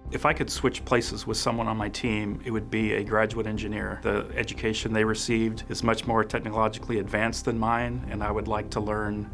If I could switch places with someone on my team, it would be a graduate engineer. The education they received is much more technologically advanced than mine, and I would like to learn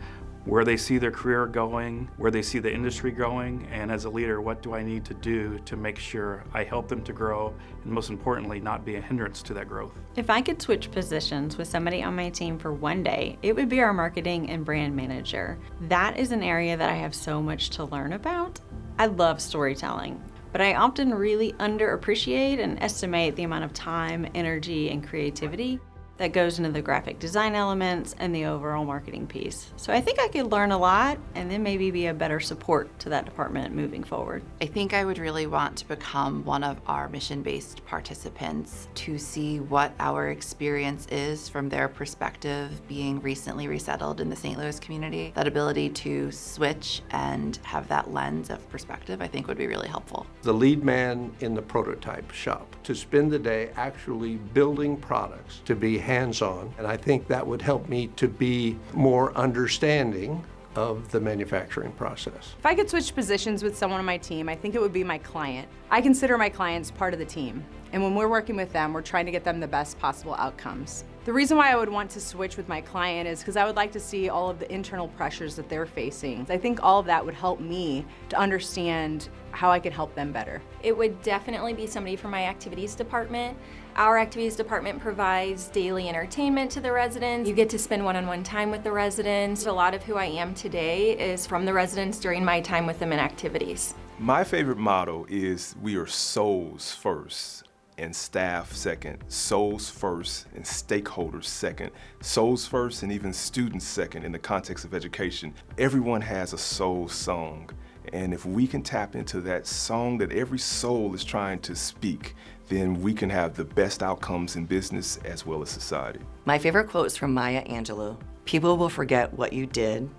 where they see their career going, where they see the industry going, and as a leader, what do I need to do to make sure I help them to grow, and most importantly, not be a hindrance to that growth. If I could switch positions with somebody on my team for one day, it would be our marketing and brand manager. That is an area that I have so much to learn about. I love storytelling, but I often really underappreciate and estimate the amount of time, energy, and creativity that goes into the graphic design elements and the overall marketing piece. So I think I could learn a lot and then maybe be a better support to that department moving forward. I think I would really want to become one of our mission-based participants to see what our experience is from their perspective being recently resettled in the St. Louis community. That ability to switch and have that lens of perspective I think would be really helpful. The lead man in the prototype shop, to spend the day actually building products, to be hands-on, and I think that would help me to be more understanding of the manufacturing process. If I could switch positions with someone on my team, I think it would be my client. I consider my clients part of the team, and when we're working with them, we're trying to get them the best possible outcomes. The reason why I would want to switch with my client is because I would like to see all of the internal pressures that they're facing. I think all of that would help me to understand how I could help them better. It would definitely be somebody from my activities department. Our activities department provides daily entertainment to the residents. You get to spend one-on-one time with the residents. A lot of who I am today is from the residents during my time with them in activities. My favorite motto is we are souls first and staff second, souls first and stakeholders second, souls first and even students second in the context of education. Everyone has a soul song, and if we can tap into that song that every soul is trying to speak, then we can have the best outcomes in business as well as society. My favorite quote is from Maya Angelou. People will forget what you did.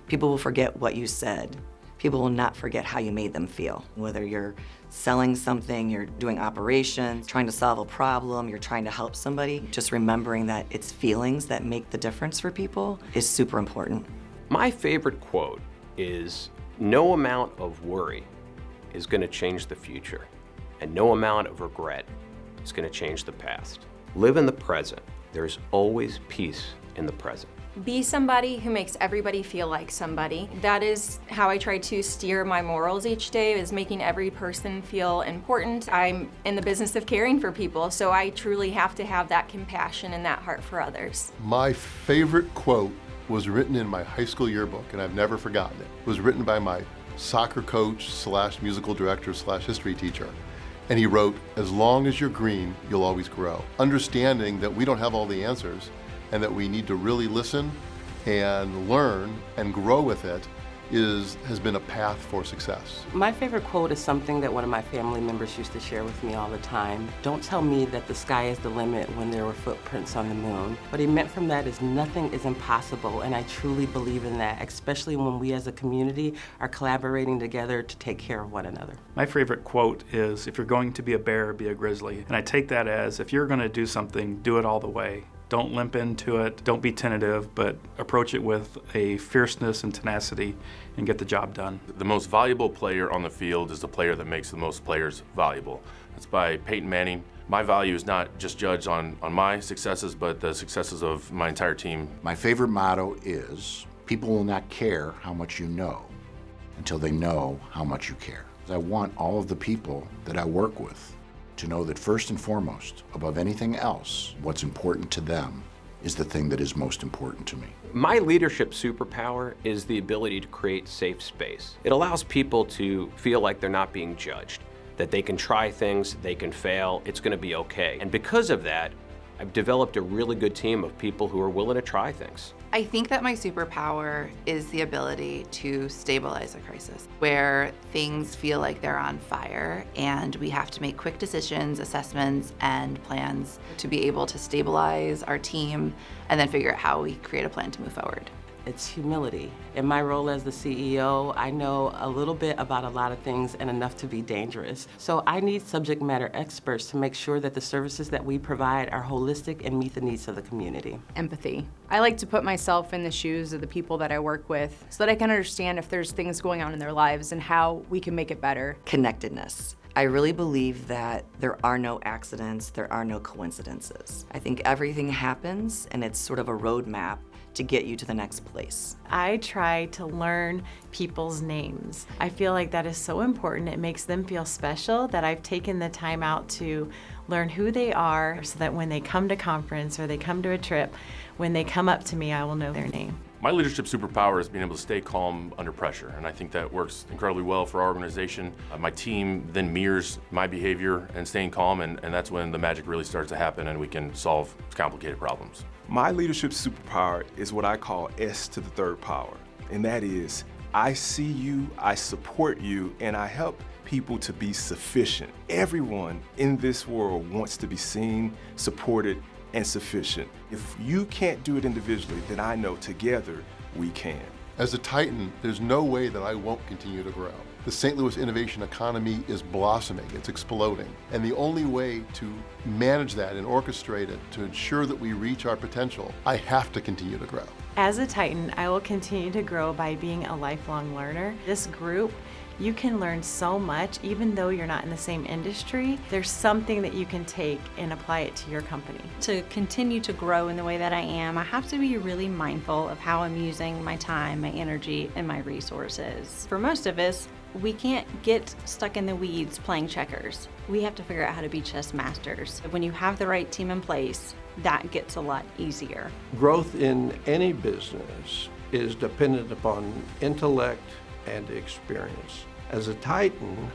People will forget what you said. People will not forget how you made them feel. Whether you're selling something, you're doing operations, trying to solve a problem, you're trying to help somebody, just remembering that it's feelings that make the difference for people is super important. My favorite quote is, "No amount of worry is going to change the future, and no amount of regret is going to change the past. Live in the present. There's always peace in the present." Be somebody who makes everybody feel like somebody. That is how I try to steer my morals each day, is making every person feel important. I'm in the business of caring for people, so I truly have to have that compassion and that heart for others. My favorite quote was written in my high school yearbook, and I've never forgotten it. It was written by my soccer coach / musical director / history teacher. And he wrote, "As long as you're green, you'll always grow." Understanding that we don't have all the answers and that we need to really listen and learn and grow with it has been a path for success. My favorite quote is something that one of my family members used to share with me all the time. Don't tell me that the sky is the limit when there were footprints on the moon. What he meant from that is nothing is impossible, and I truly believe in that, especially when we as a community are collaborating together to take care of one another. My favorite quote is, "If you're going to be a bear, be a grizzly." And I take that as, if you're going to do something, do it all the way. Don't limp into it, don't be tentative, but approach it with a fierceness and tenacity and get the job done. The most valuable player on the field is the player that makes the most players valuable. That's by Peyton Manning. My value is not just judged on my successes, but the successes of my entire team. My favorite motto is, people will not care how much you know until they know how much you care. I want all of the people that I work with to know that first and foremost, above anything else, what's important to them is the thing that is most important to me. My leadership superpower is the ability to create safe space. It allows people to feel like they're not being judged, that they can try things, they can fail, it's going to be okay. And because of that, I've developed a really good team of people who are willing to try things. I think that my superpower is the ability to stabilize a crisis where things feel like they're on fire and we have to make quick decisions, assessments, and plans to be able to stabilize our team and then figure out how we create a plan to move forward. It's humility. In my role as the CEO, I know a little bit about a lot of things and enough to be dangerous. So I need subject matter experts to make sure that the services that we provide are holistic and meet the needs of the community. Empathy. I like to put myself in the shoes of the people that I work with so that I can understand if there's things going on in their lives and how we can make it better. Connectedness. I really believe that there are no accidents, there are no coincidences. I think everything happens and it's sort of a roadmap to get you to the next place. I try to learn people's names. I feel like that is so important. It makes them feel special that I've taken the time out to learn who they are so that when they come to conference or they come to a trip, when they come up to me, I will know their name. My leadership superpower is being able to stay calm under pressure, and I think that works incredibly well for our organization. My team then mirrors my behavior and staying calm, and that's when the magic really starts to happen and we can solve complicated problems. My leadership superpower is what I call S to the third power, and that is I see you, I support you, and I help people to be sufficient. Everyone in this world wants to be seen, supported, and sufficient. If you can't do it individually, then I know together we can. As a Titan, there's no way that I won't continue to grow. The St. Louis innovation economy is blossoming, it's exploding. And the only way to manage that and orchestrate it to ensure that we reach our potential, I have to continue to grow. As a Titan, I will continue to grow by being a lifelong learner. This group, you can learn so much, even though you're not in the same industry. There's something that you can take and apply it to your company. To continue to grow in the way that I am, I have to be really mindful of how I'm using my time, my energy, and my resources. For most of us, we can't get stuck in the weeds playing checkers. We have to figure out how to be chess masters. When you have the right team in place, that gets a lot easier. Growth in any business is dependent upon intellect and experience. As a Titan,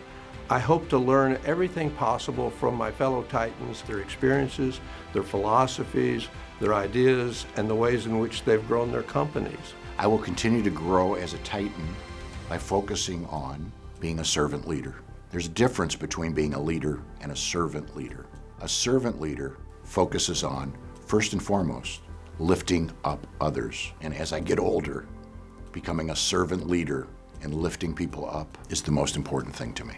I hope to learn everything possible from my fellow Titans, their experiences, their philosophies, their ideas, and the ways in which they've grown their companies. I will continue to grow as a Titan by focusing on being a servant leader. There's a difference between being a leader and a servant leader. A servant leader focuses on, first and foremost, lifting up others. And as I get older, becoming a servant leader and lifting people up is the most important thing to me.